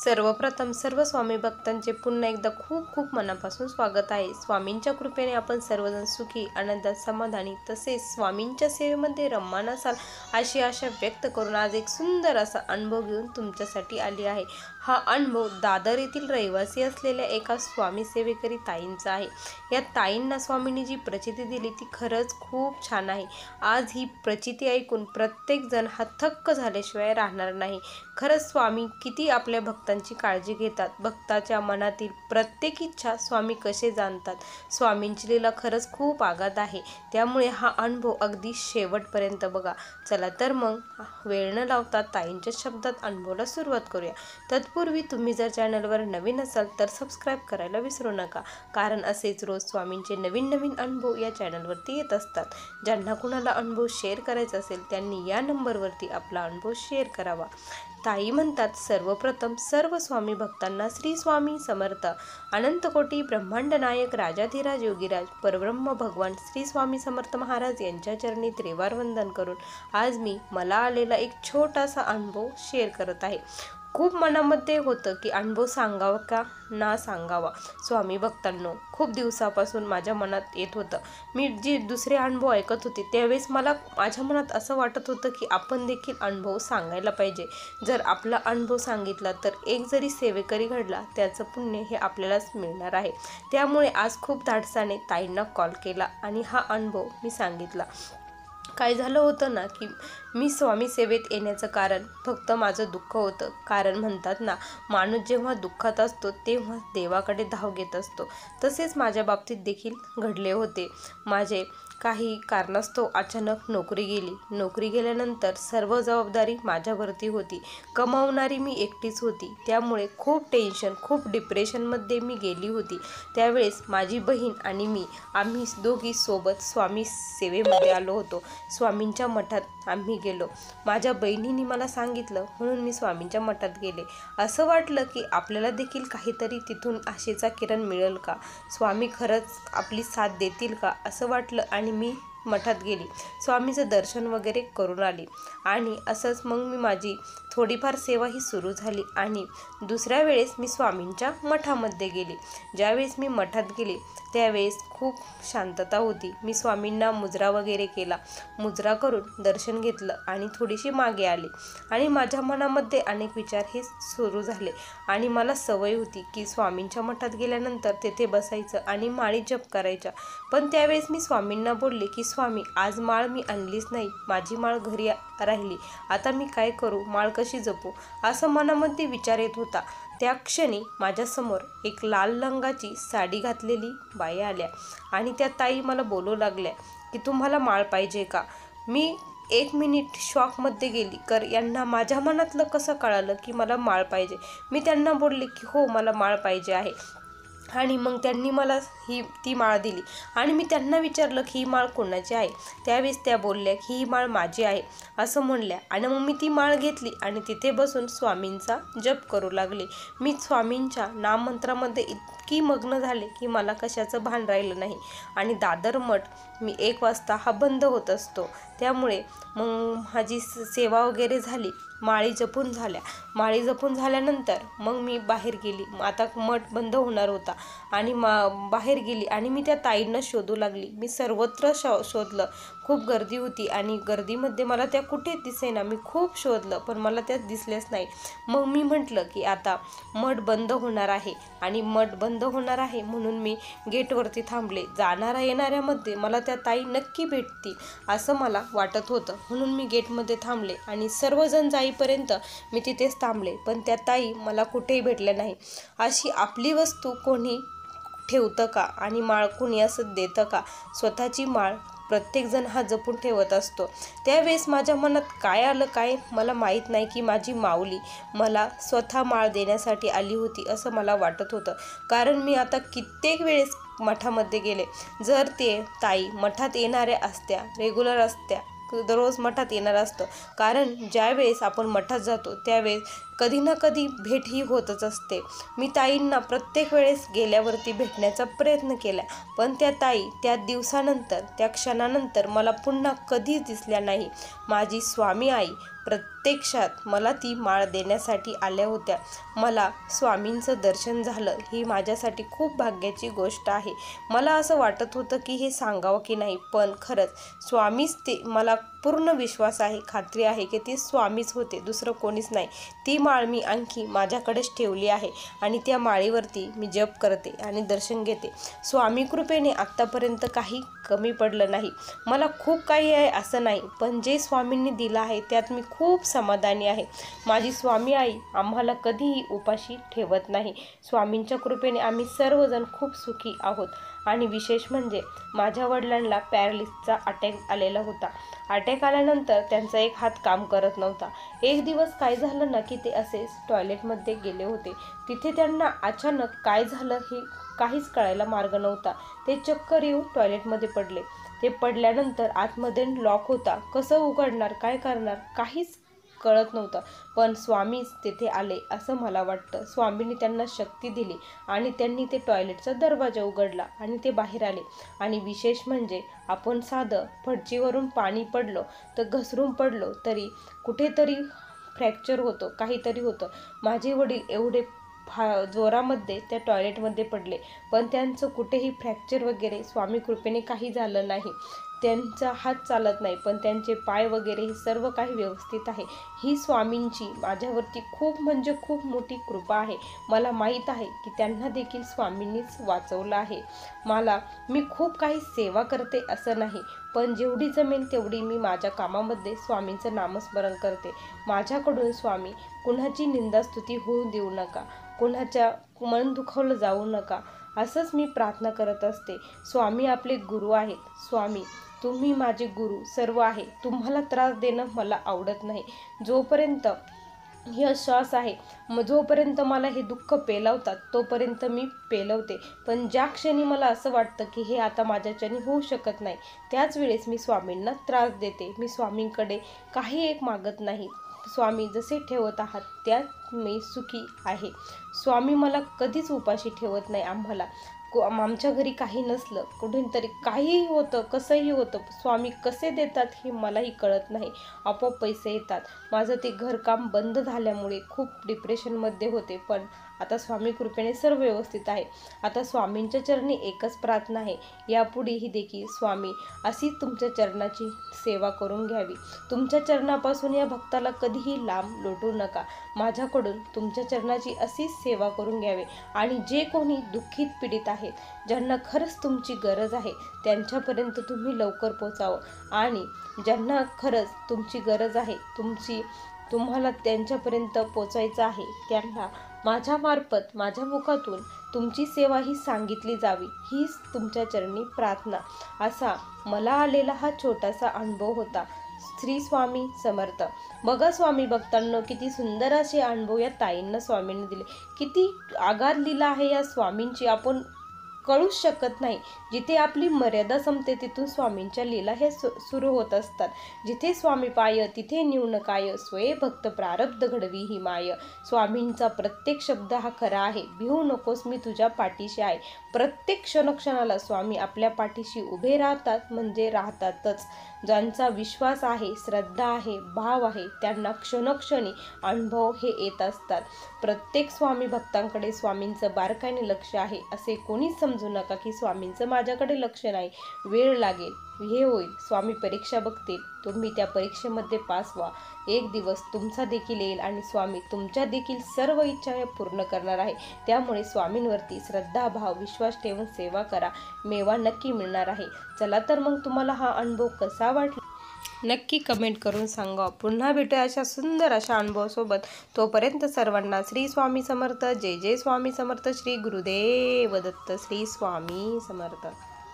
सर्वप्रथम सर्व स्वामी भक्तांचे पुन्हा एकदा खूप खूप मनापासून स्वागत आहे। स्वामींच्या कृपेने आपण सर्वजण सुखी, आनंदात, समाधानी तसेच स्वामींच्या सेवेमध्ये रममाण असाल अशी आशा व्यक्त करून आज एक सुंदर असा अनुभव घेऊन तुमच्यासाठी आली आहे। हा अनुभव दादर येथील रहिवासी असलेल्या एका स्वामी सेवेकरी ताईंचा आहे। या ताईंना स्वामींनी जी प्रचिती दिली ती खरंच खूप छान आहे। आज ही प्रचिती ऐकून प्रत्येक जण हतक्क झाल्याशिवाय राहणार नाही। खरंच स्वामी किती आपल्या भक्तांची काळजी घेतात। भक्ताच्या मनातील प्रत्येक इच्छा स्वामी कसे जाणतात। स्वामींची लीला खरंच खूप आगाध आहे, त्यामुळे हा अनुभव अगदी शेवटपर्यंत बघा। चला तर मग वेळ न लावता ताईंच्या शब्दात अनुभवाला सुरुवात करूया। तत्पूर्वी तुम्ही जर चॅनलवर नवीन असाल तर सबस्क्राईब करायला विसरू नका, कारण असेच रोज स्वामींचे नवीन नवीन अनुभव या चॅनलवरती येत असतात। ज्यांना कुणाला अनुभव शेअर करायचा असेल त्यांनी या नंबरवरती आपला अनुभव शेअर करावा। ताई म्हणतात, सर्वप्रथम सर्व स्वामी भक्तांना श्री स्वामी समर्थ। अनंतकोटी ब्रह्मांड नायक राजाधिराज योगीराज परब्रह्म भगवान श्री स्वामी समर्थ महाराज यांच्या चरणी त्रिवार वंदन करून आज मी मला आलेला एक छोटासा अनुभव शेअर करत आहे। खूप मनामध्ये होतं की अनुभव सांगावा का ना सांगावा। स्वामी भक्तांनो, खूप दिवसापासून माझ्या मनात येत होतं। मी जे दुसरे अनुभव ऐकत होते त्यावेळेस मला माझ्या मनात असं वाटत होतं की आपण देखील अनुभव सांगायला पाहिजे। जर आपला अनुभव सांगितला तर एक जरी सेवेकरी घडला त्याचं पुण्य हे आपल्यालाच मिळणार आहे। त्यामुळे आज खूप धाडसाने ताईंना कॉल केला आणि हा अनुभव मी सांगितला। काय झालं होतं ना की मी स्वामी सेवेत येण्याचं कारण फक्त माझं दुःख होतं। कारण म्हणतात ना, माणूस जेव्हा दुःखात असतो तेव्हा देवाकडे धाव घेत असतो। तसेच माझ्या बाबतीत देखील घडले होते। माझे काही कारणास्तव अचानक नोकरी गेली। नोकरी गेल्यानंतर सर्व जबाबदारी माझ्यावरती होती। कमावणारी मी एकटीच होती। त्यामुळे खूप टेन्शन, खूप डिप्रेशनमध्ये मी गेली होती। त्यावेळेस माझी बहीण आणि मी आम्ही दोघी सोबत स्वामी सेवेमध्ये आलो होतो। स्वामींच्या मठात आम्ही गेलो। माझ्या बहिणीने मला सांगितलं म्हणून मी स्वामींच्या मठात गेले। असं वाटलं की आपल्याला देखील काहीतरी तिथून आशेचा किरण मिळेल का, स्वामी खरंच आपली साथ देतील का, असं वाटलं आणि मी मठात गेली। स्वामीचं दर्शन वगैरे करून आली आणि असंच मग मी माझी थोडीफार सेवा ही सुरू झाली आणि दुसऱ्या वेळेस मी स्वामींच्या मठामध्ये गेली। ज्यावेळेस मी मठात गेले त्यावेळेस खूप शांतता होती। मी स्वामींना मुजरा वगैरे केला। मुजरा करून दर्शन घेतलं आणि थोडीशी मागे आले आणि माझ्या मनामध्ये अनेक विचार हे सुरू झाले आणि मला सवय होती की स्वामींच्या मठात गेल्यानंतर तेथे बसायचं आणि माळी जप करायच्या। पण त्यावेळेस मी स्वामींना बोलले की स्वामी, आज माळ मी आणलीच नाही, माझी माळ घरी राहिली, आता मी काय करू, माळ कशी जपू, असं मनामध्ये विचार येत होता। त्या क्षणी माझ्यासमोर एक लाल रंगाची साडी घातलेली बाई आल्या आणि त्या ताई मला बोलू लागल्या की तुम्हाला माळ पाहिजे का। मी 1 मिनिट शॉकमध्ये गेली, कर यांना माझ्या मनातलं कसं कळालं की मला माळ पाहिजे। मी त्यांना बोलले की हो, मला माळ पाहिजे आहे आणि मग त्यांनी मला ती माळ दिली आणि मी त्यांना विचारलं की ही माळ कोणाची आहे। त्यावेळेस त्या बोलल्या की ही माळ माझी आहे असं म्हणल्या आणि मग मी ती माळ घेतली आणि तिथे बसून स्वामींचा जप करू लागले। मी स्वामींच्या नाममंत्रामध्ये इतकी मग्न झाले की मला कशाचं भान राहिलं नाही आणि दादर मठ मी 1 वाजता हा बंद होत असतो। त्यामुळे मग माझी सेवा वगैरे झाली, माळी जपून झाल्या। माळी जपून झाल्यानंतर मग मी बाहेर गेली। आता मठ बंद होणार होता आणि बाहेर गेली आणि मी त्या ताईंना शोधू लागली। मी सर्वत्र शोधलं, खूप गर्दी होती आणि गर्दीमध्ये मला त्या कुठे दिसेना। मी खूप शोधलं पण मला त्या दिसल्याच नाही। मग मी म्हटलं की आता मठ बंद होणार आहे आणि मठ बंद होणार आहे म्हणून मी गेटवरती थांबले। जाणाऱ्या येणाऱ्यामध्ये मला त्या ताई नक्की भेटतील असं मला वाटत होतं, म्हणून मी गेटमध्ये थांबले आणि सर्वजण जाईपर्यंत मी तिथेच थांबले। पण त्या ताई मला कुठेही भेटल्या नाही। अशी आपली वस्तू कोणी ठेवतं का आणि माळ कोणी असं देतं का? स्वतःची माळ प्रत्येकजण हा जपून ठेवत असतो। त्यावेळेस माझ्या मनात काय आलं काय मला माहीत नाही की माझी माऊली मला स्वतः माळ देण्यासाठी आली होती असं मला वाटत होतं। कारण मी आता कित्येक वेळेस मठामध्ये गेले। जर ते ताई मठात येणाऱ्या असत्या, रेग्युलर असत्या, दररोज मठात येणार असतं, कारण ज्यावेळेस आपण मठात जातो त्यावेळेस कधी ना कधी भेट ही होतच असते. मी ताईंना प्रत्येक वेळेस गेल्यावरती भेटण्याचा प्रयत्न केला, पण त्या ताई त्या दिवसानंतर, त्या क्षणानंतर मला पुन्हा कधीच दिसल्या नाही. माझी स्वामी आई प्रत्यक्षात मला ती माळ देण्यासाठी आल्या होत्या. मला स्वामींचं दर्शन झालं ही माझ्यासाठी खूप भाग्याची गोष्ट आहे. मला असं वाटत होतं की हे सांगावं की नाही, पण खरंच स्वामीच ते. मला पूर्ण विश्वास आहे, खात्री आहे की ते स्वामीच होते, दुसरं कोणीच नाही. ती माळ मी आणखी माझ्याकडेच ठेवली आहे आणि त्या माळीवरती मी जप करते आणि दर्शन घेते. स्वामी कृपेने आत्तापर्यंत काही कमी पडलं नाही. मला खूप काही आहे असं नाही, पण जे स्वामींनी दिलं आहे त्यात मी खूप समाधानी आहे. माझी स्वामी आई आम्हाला कधीही उपाशी ठेवत नाही. स्वामींच्या कृपेने आम्ही सर्वजण खूप सुखी आहोत. आणि विशेष म्हणजे माझ्या वडिलांना पॅरालिसिसचा अटॅक आलेला होता. अटॅक आल्यानंतर त्यांचा एक हात काम करत नव्हता. एक दिवस काय झालं ना की ते असेच टॉयलेटमध्ये गेले होते. तिथे त्यांना अचानक काय झालं हे काहीच कळायला मार्ग नव्हता. ते चक्कर येऊन टॉयलेटमध्ये पडले. ते पडल्यानंतर आतमध्ये लॉक होता. कसं उघडणार, काय करणार काहीच कळत नव्हतं. पण स्वामीच तिथे आले असं मला वाटतं. स्वामींनी त्यांना शक्ती दिली आणि त्यांनी ते टॉयलेटचा दरवाजा उघडला आणि ते बाहेर आले. आणि विशेष म्हणजे आपण साधं फडचीवरून पाणी पडलो तर घसरून पडलो तरी कुठेतरी फ्रॅक्चर होतं, काहीतरी होतं. माझे वडील एवढे जोरामध्ये त्या टॉयलेटमध्ये पडले, पण त्यांचं कुठेही फ्रॅक्चर वगैरे स्वामी कृपेने काही झालं नाही. त्यांचा हात चालत नाही, पण त्यांचे पाय वगैरे हे सर्व काही व्यवस्थित आहे. ही स्वामींची माझ्यावरती खूप म्हणजे खूप मोठी कृपा आहे. मला माहीत आहे की त्यांना देखील स्वामींनीच वाचवलं आहे. मी खूप काही सेवा करते असं नाही, पण जेवढी जमेन तेवढी मी माझ्या कामामध्ये स्वामींचं नामस्मरण करते. माझ्याकडून स्वामी कुणाची निंदास्तुती होऊ देऊ नका, कुणाच्या मन दुखावलं जाऊ नका, असंच मी प्रार्थना करत असते. स्वामी आपले गुरु आहेत. स्वामी तुम्ही माझे गुरु सर्व आहे. तुम्हाला त्रास देणं मला आवडत नाही. जोपर्यंत हे श्वास आहे, जोपर्यंत मला हे दुःख पेलवतात तोपर्यंत मी पेलवते. पण ज्या क्षणी मला असं वाटतं की हे आता माझ्याच्याने होऊ शकत नाही, त्याच वेळेस मी स्वामींना त्रास देते. मी स्वामींकडे काही एक मागत नाही. स्वामी जसे ठेवत आहात त्यात मी सुखी आहे. स्वामी मला कधीच उपाशी ठेवत नाही. आमच्या घरी काही नसलं, कुठून तरी काहीही होतं, कसंही होतं, स्वामी कसे देतात हे मलाही कळत नाही. आपोआप पैसे येतात. माझं ते घरकाम बंद झाल्यामुळे खूप डिप्रेशनमध्ये होते, पण आता स्वामी कृपेने सर्व व्यवस्थित आहे. आता स्वामींच्या चरणी एकच प्रार्थना आहे, यापुढेही देखील स्वामी अशीच तुमच्या चरणाची सेवा करून घ्यावी. तुमच्या चरणापासून या भक्ताला कधीही लांब लोटू नका. माझ्याकडून तुमच्या चरणाची अशीच सेवा करून घ्यावी. आणि जे कोणी दुःखित पीडित आहेत, ज्यांना खरंच तुमची गरज आहे, त्यांच्यापर्यंत तुम्ही लवकर पोचावं. आणि ज्यांना खरंच तुमची गरज आहे, तुम्हाला त्यांच्यापर्यंत पोचायचं आहे, त्यांना माझ्यामार्फत, माझ्या मुखातून तुमची सेवा ही सांगितली जावी, हीच तुमच्या चरणी प्रार्थना. असा मला आलेला हा छोटासा अनुभव होता. श्री स्वामी समर्थ. बघा स्वामी भक्तांनो, किती सुंदर असे अनुभव या ताईंना स्वामींनी दिले. किती आगाध लीला आहे या स्वामींची, आपण कळूच शकत नाही. जिथे आपली मर्यादा संपते तिथून स्वामींच्या लीला हे सुरू होत असतात. जिथे स्वामी पाय तिथे न्यून काय, स्वये भक्त प्रारब्ध घडवी ही माय. स्वामींचा प्रत्येक शब्द हा खरा आहे. भिवू नकोस, मी तुझ्या पाठीशी आहे. प्रत्येक क्षणोक्षणाला स्वामी आपल्या पाठीशी उभे राहतात, म्हणजे राहतातच. ज्यांचा विश्वास आहे, श्रद्धा आहे, भाव आहे, त्यांना क्षणोक्षणी अनुभव हे येत असतात. प्रत्येक स्वामी भक्तांकडे स्वामींचं बारकाईने लक्ष आहे. असे कोणीच समजू नका की स्वामींचं माझ्याकडे लक्ष नाही. वेळ लागेल, हे होईल. स्वामी परीक्षा बघतील, तुम्ही त्या परीक्षेमध्ये पास व्हा. एक दिवस तुमचा देखील येईल आणि स्वामी तुमच्या देखील सर्व इच्छा पूर्ण करणार आहे. त्यामुळे स्वामींवरती श्रद्धा, भाव, विश्वास ठेवून सेवा करा. मेवा नक्की मिळणार आहे. चला तर मग तुम्हाला हा अनुभव कसा वाटला नक्की कमेंट करून सांगा. पुन्हा भेटूया अशा सुंदर अशा अनुभवासोबत. तोपर्यंत सर्वांना श्री स्वामी समर्थ. जय जय स्वामी समर्थ. श्री गुरुदेव दत्त. श्री स्वामी समर्थ.